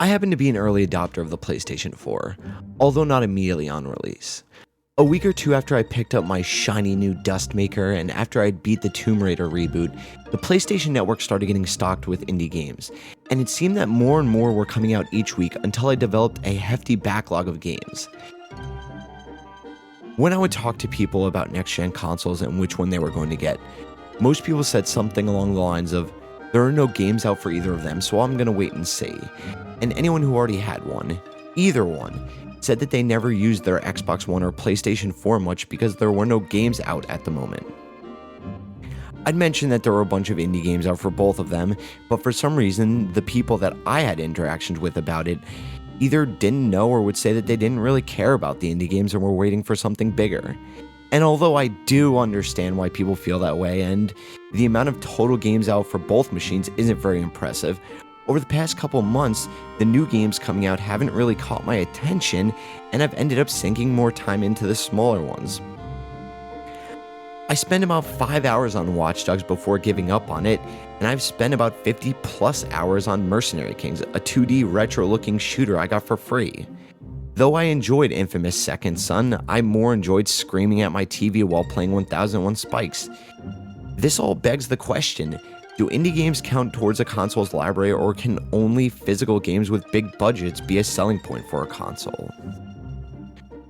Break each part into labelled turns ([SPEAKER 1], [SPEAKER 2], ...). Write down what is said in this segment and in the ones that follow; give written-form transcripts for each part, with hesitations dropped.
[SPEAKER 1] I happen to be an early adopter of the PlayStation 4, although not immediately on release. A week or two after I picked up my shiny new Dustmaker and after I'd beat the Tomb Raider reboot, the PlayStation Network started getting stocked with indie games, and it seemed that more and more were coming out each week until I developed a hefty backlog of games. When I would talk to people about next-gen consoles and which one they were going to get, most people said something along the lines of, "There are no games out for either of them, so I'm gonna wait and see." And anyone who already had one, either one, said that they never used their Xbox One or PlayStation 4 much because there were no games out at the moment. I'd mentioned that there were a bunch of indie games out for both of them, but for some reason, the people that I had interactions with about it either didn't know or would say that they didn't really care about the indie games and were waiting for something bigger. And although I do understand why people feel that way, and the amount of total games out for both machines isn't very impressive, over the past couple months, the new games coming out haven't really caught my attention, and I've ended up sinking more time into the smaller ones. I spent about 5 hours on Watch Dogs before giving up on it, and I've spent about 50 plus hours on Mercenary Kings, a 2D retro-looking shooter I got for free. Though I enjoyed Infamous Second Son, I more enjoyed screaming at my TV while playing 1001 Spikes. This all begs the question, do indie games count towards a console's library, or can only physical games with big budgets be a selling point for a console?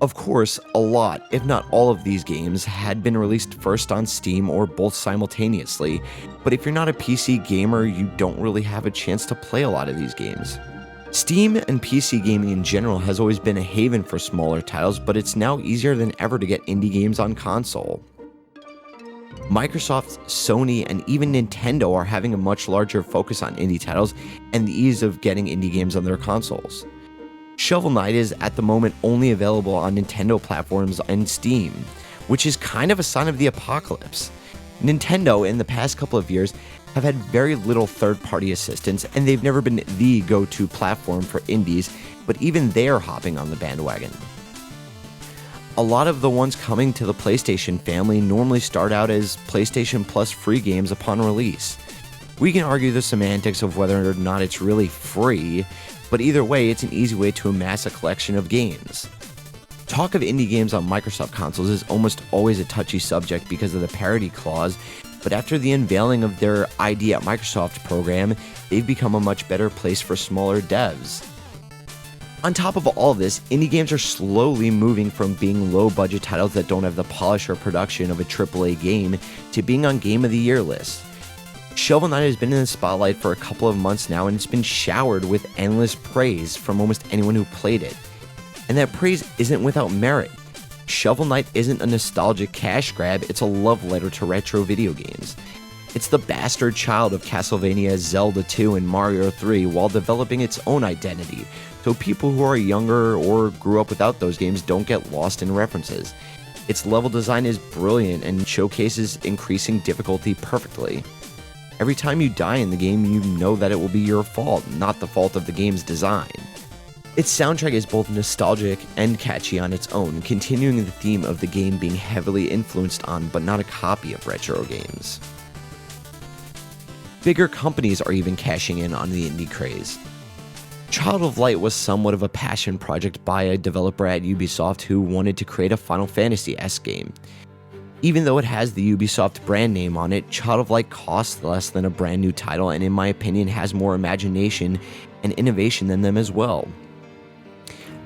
[SPEAKER 1] Of course, a lot, if not all of these games had been released first on Steam or both simultaneously, but if you're not a PC gamer, you don't really have a chance to play a lot of these games. Steam and PC gaming in general has always been a haven for smaller titles, but it's now easier than ever to get indie games on console. Microsoft, Sony, and even Nintendo are having a much larger focus on indie titles and the ease of getting indie games on their consoles. Shovel Knight is at the moment only available on Nintendo platforms and Steam, which is kind of a sign of the apocalypse. Nintendo, in the past couple of years, have had very little third-party assistance, and they've never been the go-to platform for indies, but even they're hopping on the bandwagon. A lot of the ones coming to the PlayStation family normally start out as PlayStation Plus free games upon release. We can argue the semantics of whether or not it's really free, but either way, it's an easy way to amass a collection of games. Talk of indie games on Microsoft consoles is almost always a touchy subject because of the parity clause, but after the unveiling of their ID at Microsoft program, they've become a much better place for smaller devs. On top of all of this, indie games are slowly moving from being low-budget titles that don't have the polish or production of a AAA game to being on Game of the Year lists. Shovel Knight has been in the spotlight for a couple of months now, and it's been showered with endless praise from almost anyone who played it. And that praise isn't without merit. Shovel Knight isn't a nostalgic cash grab, it's a love letter to retro video games. It's the bastard child of Castlevania, Zelda 2, and Mario 3 while developing its own identity, so people who are younger or grew up without those games don't get lost in references. Its level design is brilliant and showcases increasing difficulty perfectly. Every time you die in the game, you know that it will be your fault, not the fault of the game's design. Its soundtrack is both nostalgic and catchy on its own, continuing the theme of the game being heavily influenced on but not a copy of retro games. Bigger companies are even cashing in on the indie craze. Child of Light was somewhat of a passion project by a developer at Ubisoft who wanted to create a Final Fantasy-esque game. Even though it has the Ubisoft brand name on it, Child of Light costs less than a brand new title and in my opinion has more imagination and innovation than them as well.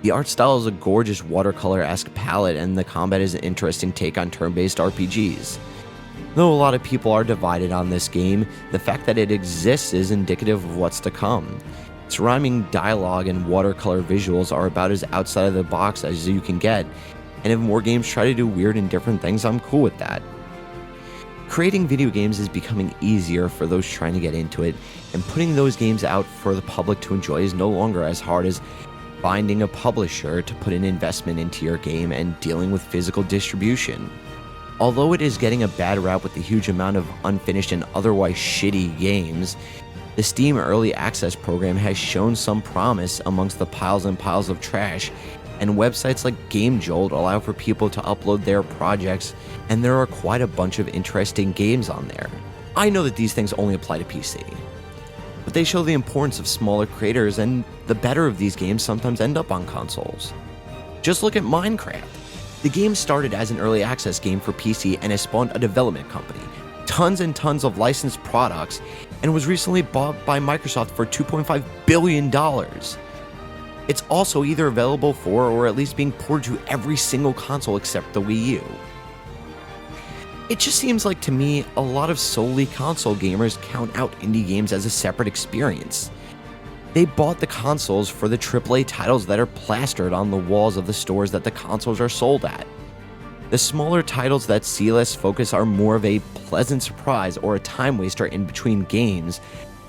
[SPEAKER 1] The art style is a gorgeous watercolor-esque palette and the combat is an interesting take on turn-based RPGs. Though a lot of people are divided on this game, the fact that it exists is indicative of what's to come. Its rhyming dialogue and watercolor visuals are about as outside of the box as you can get, and if more games try to do weird and different things, I'm cool with that. Creating video games is becoming easier for those trying to get into it, and putting those games out for the public to enjoy is no longer as hard as finding a publisher to put an investment into your game and dealing with physical distribution. Although it is getting a bad rap with the huge amount of unfinished and otherwise shitty games, the Steam Early Access program has shown some promise amongst the piles and piles of trash, and websites like GameJolt allow for people to upload their projects, and there are quite a bunch of interesting games on there. I know that these things only apply to PC. but they show the importance of smaller creators, and the better of these games sometimes end up on consoles. Just look at Minecraft. The game started as an early access game for PC and has spawned a development company, tons and tons of licensed products, and was recently bought by Microsoft for $2.5 billion. It's also either available for or at least being ported to every single console except the Wii U. It just seems like to me a lot of solely console gamers count out indie games as a separate experience. They bought the consoles for the AAA titles that are plastered on the walls of the stores that the consoles are sold at. The smaller titles that see less focus are more of a pleasant surprise or a time waster in between games,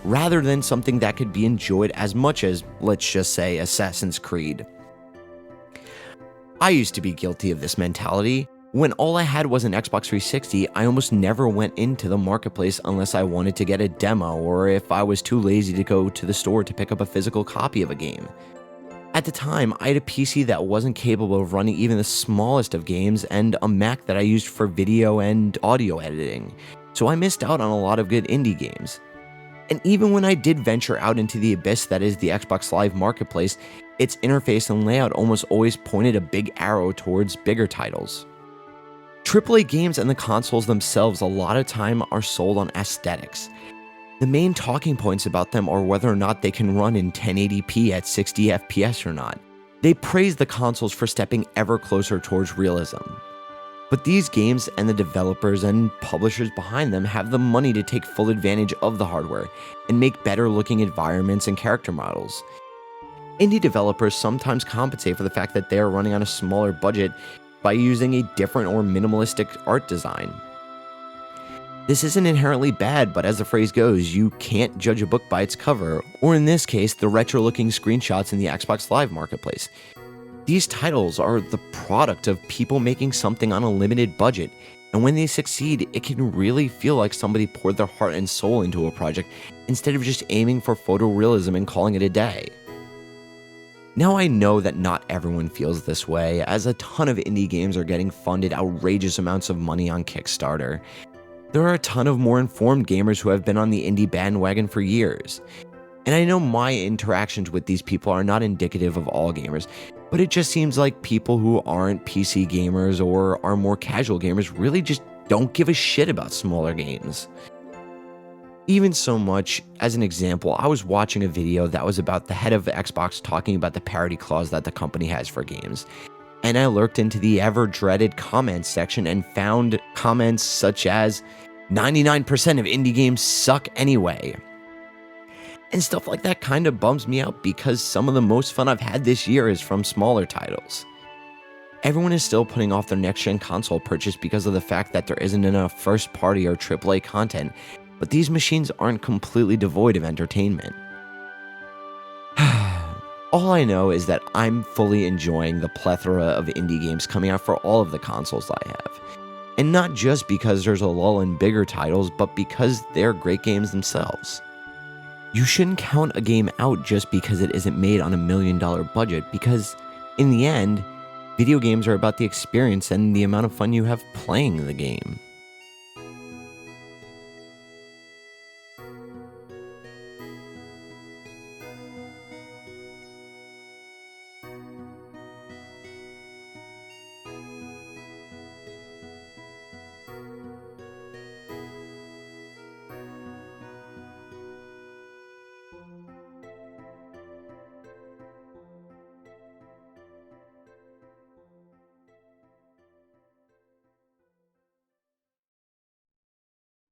[SPEAKER 1] rather than something that could be enjoyed as much as, let's just say, Assassin's Creed. I used to be guilty of this mentality. When all I had was an Xbox 360, I almost never went into the marketplace unless I wanted to get a demo or if I was too lazy to go to the store to pick up a physical copy of a game. At the time, I had a PC that wasn't capable of running even the smallest of games and a Mac that I used for video and audio editing, so I missed out on a lot of good indie games. And even when I did venture out into the abyss that is the Xbox Live Marketplace, its interface and layout almost always pointed a big arrow towards bigger titles. AAA games and the consoles themselves a lot of time are sold on aesthetics. The main talking points about them are whether or not they can run in 1080p at 60 FPS or not. They praise the consoles for stepping ever closer towards realism. But these games and the developers and publishers behind them have the money to take full advantage of the hardware and make better looking environments and character models. Indie developers sometimes compensate for the fact that they are running on a smaller budget by using a different or minimalistic art design. This isn't inherently bad, but as the phrase goes, you can't judge a book by its cover, or in this case, the retro-looking screenshots in the Xbox Live Marketplace. These titles are the product of people making something on a limited budget, and when they succeed, it can really feel like somebody poured their heart and soul into a project instead of just aiming for photorealism and calling it a day. Now I know that not everyone feels this way, as a ton of indie games are getting funded outrageous amounts of money on Kickstarter. There are a ton of more informed gamers who have been on the indie bandwagon for years. And I know my interactions with these people are not indicative of all gamers, but it just seems like people who aren't PC gamers or are more casual gamers really just don't give a shit about smaller games. Even so much, as an example, I was watching a video that was about the head of Xbox talking about the parity clause that the company has for games. And I lurked into the ever-dreaded comments section and found comments such as, 99% of indie games suck anyway. And stuff like that kind of bums me out because some of the most fun I've had this year is from smaller titles. Everyone is still putting off their next-gen console purchase because of the fact that there isn't enough first-party or AAA content, but these machines aren't completely devoid of entertainment. All I know is that I'm fully enjoying the plethora of indie games coming out for all of the consoles I have. And not just because there's a lull in bigger titles, but because they're great games themselves. You shouldn't count a game out just because it isn't made on $1 million budget, because in the end, video games are about the experience and the amount of fun you have playing the game.